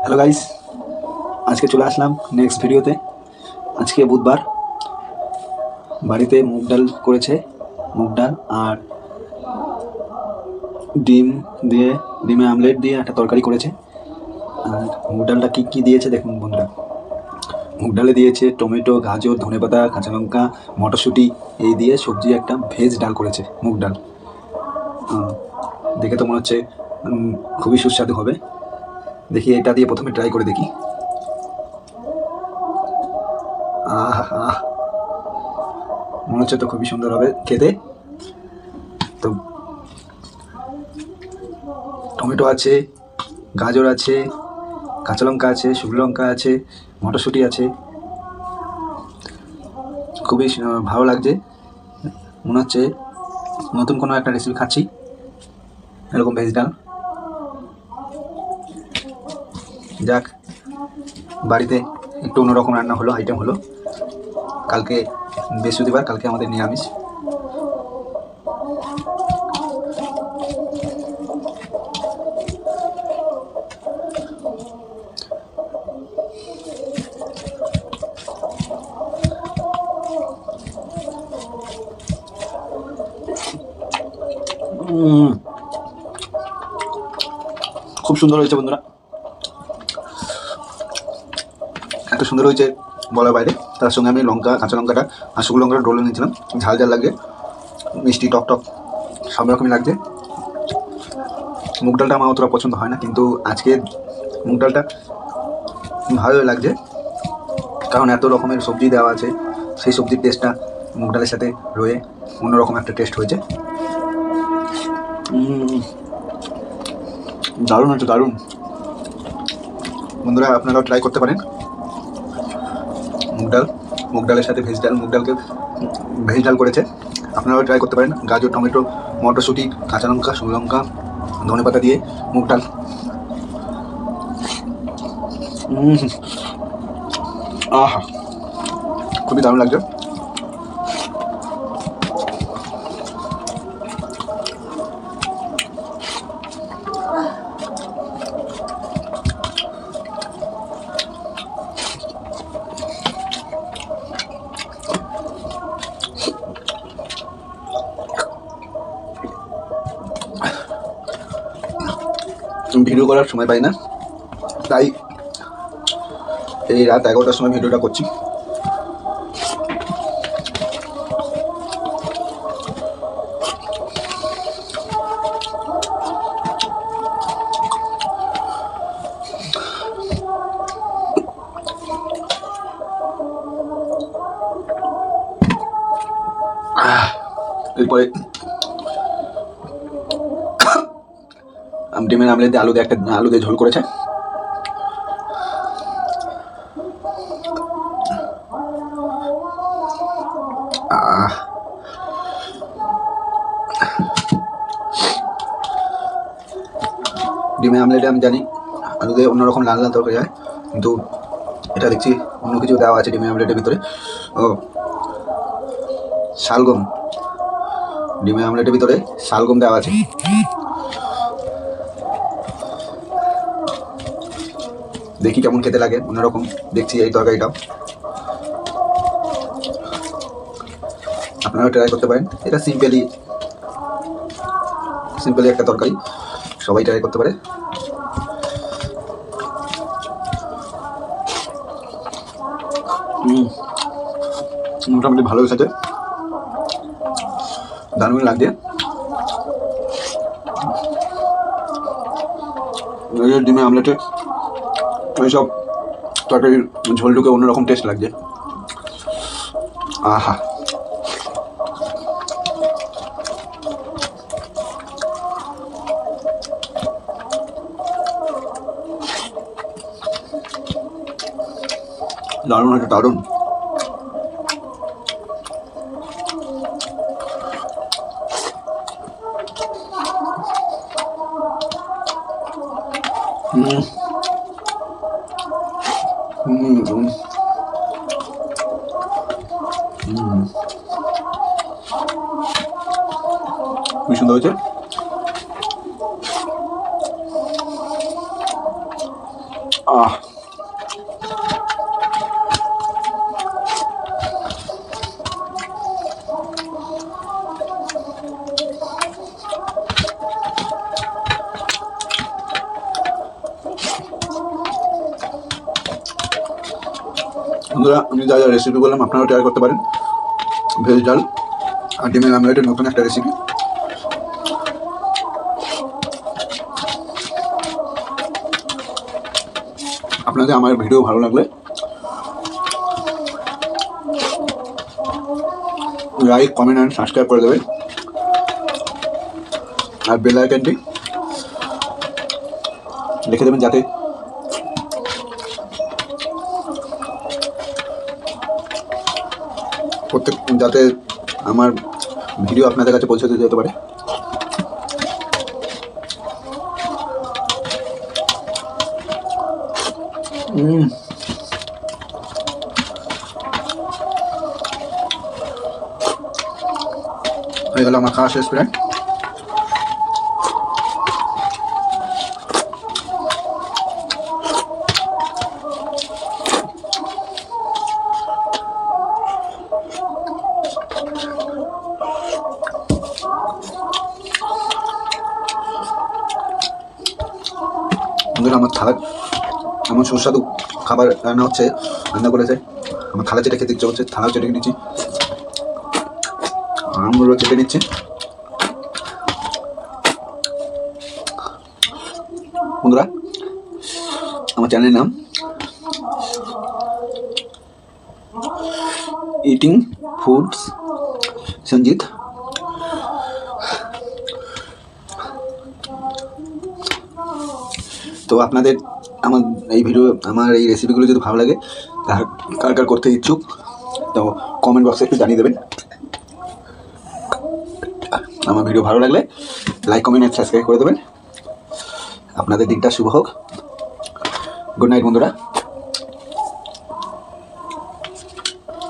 Hello guys, আজকে চলে আসলাম next ভিডিওতে। আজকে বুধবার, বাড়িতে মুগ ডাল করেছে, মুগ ডাল আর ডিমে আমলেট দিয়ে একটা তরকারি করেছে। আর মুগ ডালটা কী কী দিয়েছে দেখুন বন্ধুরা। মুগ ডালে দিয়েছে টমেটো, গাজর, ধনেপাতা, কাঁচা লঙ্কা, মটরশুঁটি, এই দিয়ে সবজি একটা ভেজ ডাল করেছে মুগ ডাল। দেখে তো মনে হচ্ছে খুবই সুস্বাদু হবে। দেখি এটা দিয়ে প্রথমে ট্রাই করে দেখি। মনে হচ্ছে তো খুবই সুন্দর হবে খেতে। তো টমেটো আছে, গাজর আছে, কাঁচা লঙ্কা আছে, শুকনো লঙ্কা আছে, মটরশুঁটি আছে। খুবই ভালো লাগছে, মনে হচ্ছে নতুন কোনো একটা রেসিপি খাচ্ছি, এরকম ভেজ ডাল। যাক, বাড়িতে একটু অন্যরকম রান্না হলো, আইটেম হলো। কালকে বৃহস্পতিবার, কালকে আমাদের নিরামিষ। খুব সুন্দর হয়েছে বন্ধুরা, এত সুন্দর হয়েছে বলার বাইরে। তার সঙ্গে আমি কাঁচা লঙ্কাটা আর শুকনো লঙ্কাটা ডলে নিয়েছিলাম। ঝাল ঝাল লাগছে, মিষ্টি টক টক সব রকমই লাগছে। মুগ ডালটা আমার অতটা পছন্দ হয় না, কিন্তু আজকে মুগ ডালটা ভালো লাগছে, কারণ এত রকমের সবজি দেওয়া আছে। সেই সবজির টেস্টটা মুগ ডালের সাথে রয়ে অন্যরকম একটা টেস্ট হয়েছে। দারুণ হচ্ছে, দারুণ। বন্ধুরা, আপনারাও ট্রাই করতে পারেন মুগ ডালের সাথে ভেজ ডাল। মুগ ডালকে ভেজ ডাল করেছে, আপনারাও ট্রাই করতে পারেন। গাজর, টমেটো, মটরশুঁটি, কাঁচা লঙ্কা, শুকনো লঙ্কা, ধনেপাতা দিয়ে মুগ ডাল। আহা, খুবই দারুণ লাগছে। ভিডিও করার সময় পাই না, তাই এই রাত 11টার সময় ভিডিওটা করছি। এরপরে ডিমের আমলেট দিয়ে আলু দিয়ে ঝোল করেছে। ডিমের আমলেটে আমি জানি আলু দিয়ে অন্যরকম লাল লাল তরকারি হয়, কিন্তু এটা দেখছি অন্য কিছু দেওয়া আছে ডিমের আমলেটের ভিতরে। ও, শালগম। ডিমের আমলেটের ভিতরে শালগম দেওয়া আছে। দেখি কেমন খেতে লাগে, অন্যরকম দেখছি এই তরকারিটাও। আপনারা ট্রাই করতে পারেন। এটা সিম্পলি একটা তরকারি, সবাই ট্রাই করতে পারে। মোটামুটি ভালো হয়েছে, দারুণ লাগছে। ডিমের আমলেটে এইসব তরকারির ঝোলটুকে অন্যরকম টেস্ট লাগছে। আহা, দারুণ হচ্ছে, দারুণ। খুবই সুন্দর হয়েছে। আহ বন্ধুরা, আমি যা যা রেসিপি বললাম আপনারাও ট্রাই করতে পারেন। ভেজ ডাল আর ডিমের আমলেটের নতুন একটা রেসিপি। আপনাদের আমার ভিডিও ভালো লাগলে লাইক, কমেন্ট অ্যান্ড সাবস্ক্রাইব করে দেবেন, আর বেল আইকনটি লিখে দেবেন যাতে যাতে আমার ভিডিও আপনাদের কাছে পৌঁছে যেতে পারে। হয়ে গেল আমার খাওয়া শেষ প্রায়। বন্ধুরা, আমার থালা এমন সুস্বাদু খাবার রান্না করেছে, আমার থালা চেটে খেতে ইচ্ছে হচ্ছে। থালা চেটে নিচ্ছি, আমগুলো চেটে নিচ্ছি। বন্ধুরা, আমার চ্যানেলের নাম ইটিং ফুডস সঞ্জিত। তো আপনাদের আমার এই রেসিপিগুলো যদি ভালো লাগে, কার কার করতে ইচ্ছুক, তো কমেন্ট বক্সে একটু জানিয়ে দেবেন। আমার ভিডিও ভালো লাগলে লাইক, কমেন্ট আর সাবস্ক্রাইব করে দেবেন। আপনাদের দিনটা শুভ হোক। গুড নাইট বন্ধুরা।